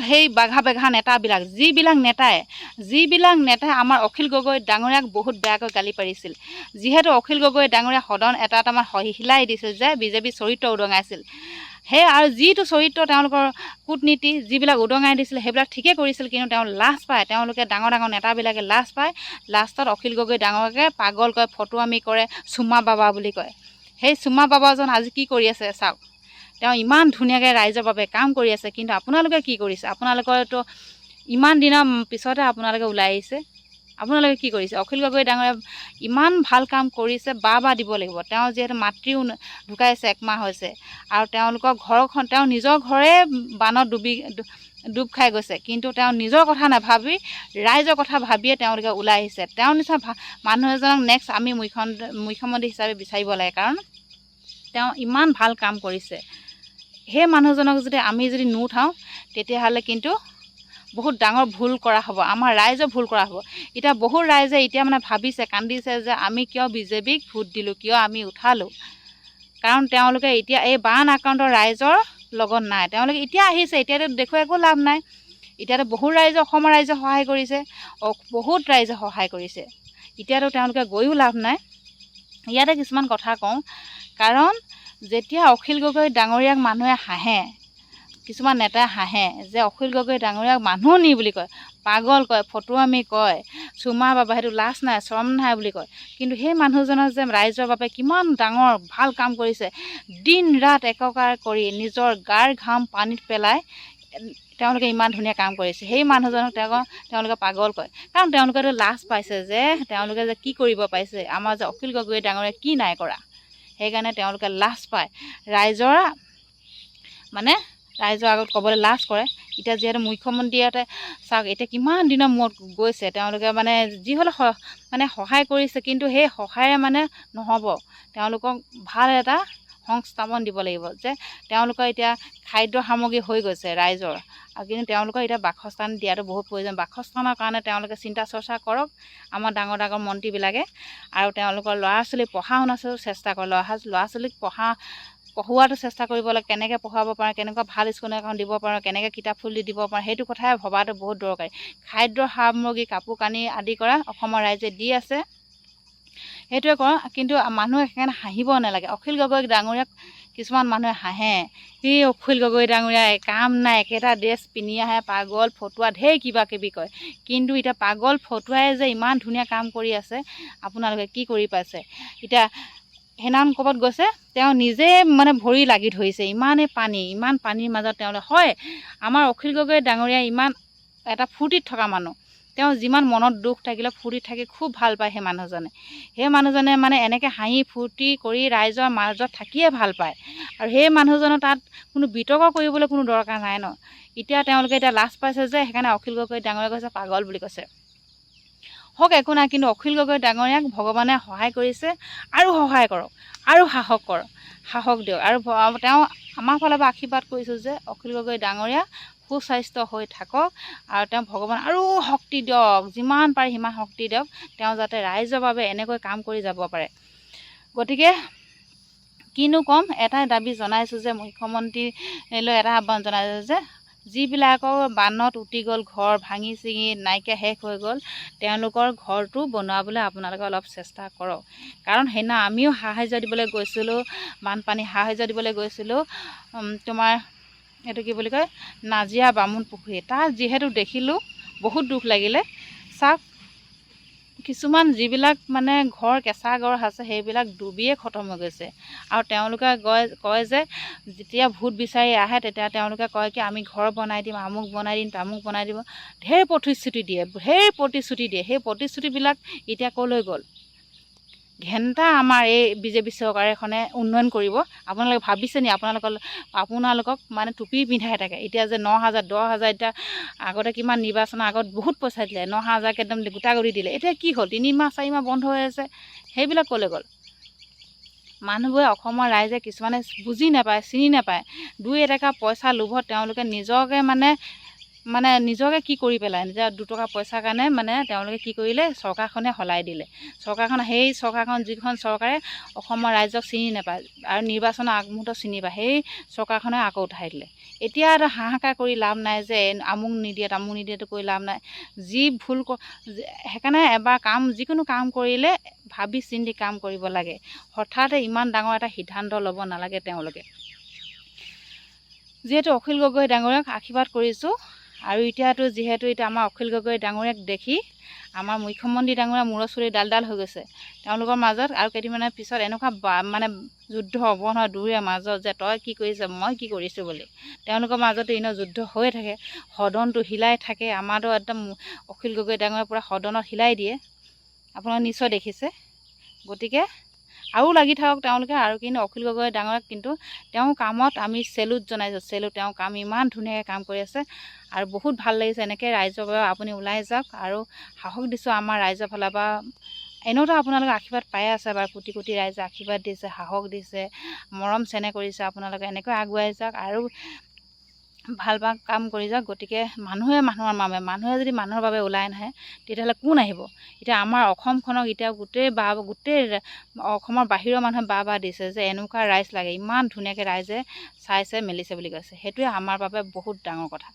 সেই বাঘা নেতাবিলাক যিবিলাক নেতাই আমাৰ অখিল গগৈ ডাঙৰীয়াক বহুত বেয়াকৈ গালি পাৰিছিল। যিহেতু অখিল গগৈ ডাঙৰীয়া সদন এটাত আমাৰ হিলাই দিছিল যে বিজেপি চৰিত্ৰ উদঙাইছিল। সেই আৰু যিটো চৰিত্ৰ তেওঁলোকৰ কূটনীতি যিবিলাক উদঙাই দিছিল সেইবিলাক ঠিকেই কৰিছিল, কিন্তু তেওঁ লাজ পায়, তেওঁলোকে ডাঙৰ নেতাবিলাকে লাজ পায়। লাষ্টত অখিল গগৈ ডাঙৰকে পাগল কয়, ফটুৱামি কৰে, চুমা বাবা বুলি কয়। সেই চুমা বাবাজন আজি কি কৰি আছে চাওক। তেওঁ ইমান ধুনীয়াকৈ ৰাইজৰ বাবে কাম কৰি আছে, কিন্তু আপোনালোকে কি কৰিছে? আপোনালোকৰতো ইমান দিনৰ পিছতে আপোনালোকে ওলাই আহিছে। আপোনালোকে কি কৰিছে? অখিল গগৈ ডাঙৰীয়া ইমান ভাল কাম কৰিছে, বা দিব লাগিব। তেওঁ যিহেতু মাতৃও ঢুকাইছে, 1 মাহ হৈছে, আৰু তেওঁলোকৰ ঘৰখন তেওঁ নিজৰ ঘৰে বানত ডুব খাই গৈছে, কিন্তু তেওঁ নিজৰ কথা নাভাবি ৰাইজৰ কথা ভাবিয়ে তেওঁলোকে ওলাই আহিছে। তেওঁৰ নিচিনা মানুহ এজনক নেক্সট আমি মুখ্যমন্ত্ৰী হিচাপে বিচাৰিব লাগে, কাৰণ তেওঁ ইমান ভাল কাম কৰিছে। সেই মানুহজনক আমি যদি নুঠাওঁ তেতিয়াহ'লে কিন্তু বহুত ডাঙৰ ভুল কৰা হ'ব, আমাৰ ৰাইজৰ ভুল কৰা হ'ব। এতিয়া বহুত ৰাইজে এতিয়া মানে ভাবিছে, কান্দিছে যে আমি কিয় বিজেপিক ভোট দিলোঁ, কিয় আমি উঠালোঁ। কাৰণ তেওঁলোকে এতিয়া এই বান আক্ৰান্ত ৰাইজৰ লগত নাই। তেওঁলোকে এতিয়া আহিছে, এতিয়াতো দেখো একো লাভ নাই। এতিয়াতো বহুত ৰাইজে, অসমৰ ৰাইজে সহায় কৰিছে, বহুত ৰাইজে সহায় কৰিছে। এতিয়াতো তেওঁলোকে গৈও লাভ নাই। ইয়াতে কিছুমান কথা কওঁ, কাৰণ যেতিয়া অখিল গগৈ ডাঙৰীয়াক মানুহে হাঁহে, কিছুমান নেতাই হাঁহে যে অখিল গগৈ ডাঙৰীয়াক মানুহ নি বুলি কয়, পাগল কয়, ফটুৱামি কয়, চুমা বাবা, সেইটো লাজ নাই, শৰম নাই বুলি কয়। কিন্তু সেই মানুহজনক যে ৰাইজৰ বাবে কিমান ডাঙৰ ভাল কাম কৰিছে, দিন ৰাত একাকাৰ কৰি নিজৰ গাৰ ঘাম পানীত পেলাই তেওঁলোকে ইমান ধুনীয়া কাম কৰিছে। সেই মানুহজনক তেওঁলোকে পাগল কয়, কাৰণ তেওঁলোকেতো লাজ পাইছে যে তেওঁলোকে যে কি কৰিব পাৰিছে, আমাৰ যে অখিল গগৈ ডাঙৰীয়াই কি নাই কৰা। সেইকাৰণে তেওঁলোকে লাজ পায়, ৰাইজৰ আগত ক'বলৈ লাজ কৰে। এতিয়া যিহেতু মুখ্যমন্ত্ৰী ইয়াতে চাওক, এতিয়া কিমান দিনৰ মূৰত গৈছে, তেওঁলোকে যি হ'লেও সহায় কৰিছে, কিন্তু সেই সহায়ে নহ'ব। তেওঁলোকক ভাল এটা সংস্থাপন দিব লাগিব, যে তেওঁলোকৰ এতিয়া খাদ্য সামগ্ৰী হৈ গৈছে ৰাইজৰ, আৰু কিন্তু তেওঁলোকৰ এতিয়া বাসস্থান দিয়াটো বহুত প্ৰয়োজন। বাসস্থানৰ কাৰণে তেওঁলোকে চিন্তা চৰ্চা কৰক, আমাৰ ডাঙৰ মন্ত্ৰীবিলাকে, আৰু তেওঁলোকৰ ল'ৰা ছোৱালী পঢ়া শুনাটো চেষ্টা কৰক। ল'ৰা ছোৱালীক পঢ়োৱাটো চেষ্টা কৰিব লাগে, কেনেকৈ পঢ়াব পাৰে, কেনেকুৱা ভাল স্কুল এখন দিব পাৰোঁ, কেনেকৈ কিতাপ ফুলি দিব পাৰোঁ, সেইটো কথাই ভবাটো বহুত দৰকাৰী। খাদ্য সামগ্ৰী, কাপোৰ কানি আদি কৰা অসমৰ ৰাইজে দি আছে, সেইটোৱে কৰক। কিন্তু মানুহে সেইকাৰণে হাঁহিব নালাগে। অখিল গগৈ ডাঙৰীয়াক কিছুমান মানুহে হাঁহে, এই অখিল গগৈ ডাঙৰীয়া কাম নাই, একেটা ড্ৰেছ পিন্ধি আহে, পাগল ফটুৱা ঢেৰ কিবা কিবি কয়। কিন্তু এতিয়া পাগল ফটুৱাই যে ইমান ধুনীয়া কাম কৰি আছে, আপোনালোকে কি কৰি পাইছে? এতিয়া সেইদিনাখন ক'ৰবাত গৈছে, তেওঁ নিজে ভৰি লাগি ধৰিছে, ইমান পানীৰ মাজত তেওঁলোকে হয়। আমাৰ অখিল গগৈ ডাঙৰীয়া ইমান এটা ফূৰ্তিত থকা মানুহ, তেওঁ যিমান মনত দুখ থাকিলে ফূৰ্তিত থাকি খুব ভাল পায়। সেই মানুহজনে এনেকৈ হাঁহি ফূৰ্তি কৰি ৰাইজৰ মাজত থাকিয়ে ভাল পায়, আৰু সেই মানুহজনৰ তাত কোনো বিতৰ্ক কৰিবলৈ কোনো দৰকাৰ নাই ন। এতিয়া তেওঁলোকে লাজ পাইছে যে, সেইকাৰণে অখিল গগৈ ডাঙৰীয়া কৈছে পাগল বুলি কৈছে। হওক, একো নাই, কিন্তু অখিল গগৈ ডাঙৰীয়াক ভগৱানে সহায় কৰিছে, আৰু সহায় কৰক, আৰু সাহস দিয়ক। আৰু তেওঁ আমাৰ ফালৰ পৰা আশীৰ্বাদ কৰিছোঁ যে অখিল গগৈ ডাঙৰীয়া সুস্বাস্থ্য হৈ থাকক, আৰু তেওঁ ভগৱান আৰু শক্তি দিয়ক, যিমান পাৰে সিমান শক্তি দিয়ক, তেওঁ যাতে ৰাইজৰ বাবে এনেকৈ কাম কৰি যাব পাৰে। গতিকে কিনো ক'ম, এটাই দাবী জনাইছোঁ যে মুখ্যমন্ত্ৰীলৈ এটা আহ্বান জনাইছোঁ যে যিবিলাকৰ বানত উটি গ'ল, ঘৰ ভাঙি চিঙি নাইকিয়া শেষ হৈ গ'ল, তেওঁলোকৰ ঘৰটো বনাবলৈ আপোনালোকে অলপ চেষ্টা কৰক। কাৰণ সেইদিনা আমিও সাহাৰ্য দিবলৈ গৈছিলোঁ, বানপানী সাহাৰ্য দিবলৈ গৈছিলোঁ, তোমাৰ এইটো কি বুলি কয়, নাজিৰা বামুণ পুখুৰী। তাত যিহেতু দেখিলোঁ বহুত দুখ লাগিলে। চাওক, কিছুমান যিবিলাক ঘৰ, কেঁচা ঘৰ আছে, সেইবিলাক ডুবিয়ে খতম হৈ গৈছে। আৰু তেওঁলোকে কয় যে যেতিয়া ভোট বিচাৰি আহে, তেতিয়া তেওঁলোকে কয় কি আমি ঘৰ বনাই দিম, আমুক বনাই দিম, তামুক বনাই দিব, ঢেৰ প্ৰতিশ্ৰুতি দিয়ে। সেই প্ৰতিশ্ৰুতিবিলাক এতিয়া ক'লৈ গ'ল? ঘেণ্টা আমাৰ এই বিজেপি চৰকাৰখনে উন্নয়ন কৰিব, আপোনালোকে ভাবিছে নি? আপোনালোকক টুপি পিন্ধাই থাকে, এতিয়া যে 9,000 10,000, এতিয়া আগতে কিমান নিৰ্বাচনৰ আগত বহুত পইচা দিলে, 9,000কে একদম গোটাগুটি দিলে। এতিয়া কি হ'ল? 3 মাহ 4 মাহ বন্ধ হৈ আছে, সেইবিলাক ক'লৈ গ'ল? মানুহবোৰে, অসমৰ ৰাইজে কিছুমানে বুজি নাপায়, চিনি নাপায়, 2 এটকা পইচা লোভত তেওঁলোকে নিজকে মানে নিজকে কি কৰি পেলাই নিজৰ দুটকা পইচাৰ কাৰণে মানে তেওঁলোকে কি কৰিলে চৰকাৰখনে সলাই দিলে। সেই চৰকাৰখন যিখন চৰকাৰে অসমৰ ৰাইজক চিনি নাপায় আৰু নিৰ্বাচনৰ আগমুহূৰ্তত চিনি পায়, সেই চৰকাৰখনে আকৌ উঠাই দিলে। এতিয়া এটা হাহাকাৰ কৰি লাভ নাই যে আমুক নিদিয়ে তামুক নিদিয়েতো কৰি লাভ নাই। যি ভুল সেইকাৰণে এবাৰ যিকোনো কাম কৰিলে ভাবি চিন্তি কাম কৰিব লাগে। হঠাতে ইমান ডাঙৰ এটা সিদ্ধান্ত ল'ব নালাগে তেওঁলোকে। যিহেতু অখিল গগৈ ডাঙৰীয়াক আশীৰ্বাদ কৰিছোঁ, আৰু যিহেতু আমাৰ অখিল গগৈ ডাঙৰীয়াক দেখি আমাৰ মুখ্যমন্ত্ৰী ডাঙৰীয়া মূৰৰ চুলি ডাল হৈ গৈছে তেওঁলোকৰ মাজত। আৰু কেইদিনমানৰ পিছত এনেকুৱা মানে যুদ্ধ হ'ব নহয় দুয়োৰে মাজত, যে তই কি কৰিছ মই কি কৰিছোঁ বুলি। তেওঁলোকৰ মাজতে যুদ্ধ হৈয়ে থাকে, সদনটো হিলাই থাকে। আমাৰতো একদম অখিল গগৈ ডাঙৰীয়া পূৰা সদনত হিলাই দিয়ে, আপোনালোকে নিশ্চয় দেখিছে। গতিকে আৰু লাগি থাকক তেওঁলোকে। আৰু কিন্তু অখিল গগৈ ডাঙৰীয়াক কিন্তু তেওঁৰ কামত আমি চেলুট জনাইছোঁ, চেলুট। তেওঁৰ কাম ইমান ধুনীয়াকৈ কাম কৰি আছে আৰু বহুত ভাল লাগিছে। এনেকৈ ৰাইজৰ পৰা আপুনি ওলাই যাওক, আৰু সাহস দিছোঁ আমাৰ ৰাইজৰ ফালৰ পৰা। এনেওতো আপোনালোকে আশীৰ্বাদ পায়ে আছে বাৰু, কোটি কোটি ৰাইজে আশীৰ্বাদ দিছে, সাহস দিছে, মৰম চেনেহ কৰিছে। আপোনালোকে এনেকৈ আগুৱাই যাওক আৰু ভাল কাম কৰি যাওক। গতিকে মানুহে যদি মানুহৰ বাবে ওলাই নাহে তেতিয়াহ'লে কোন আহিব? এতিয়া আমাৰ অসমখনক এতিয়া গোটেই অসমৰ বাহিৰৰ মানুহে বাহ দিছে যে এনেকুৱা ৰাইজ লাগে, ইমান ধুনীয়াকৈ ৰাইজে চাইছে মেলিছে বুলি কৈছে। সেইটোৱে আমাৰ বাবে বহুত ডাঙৰ কথা।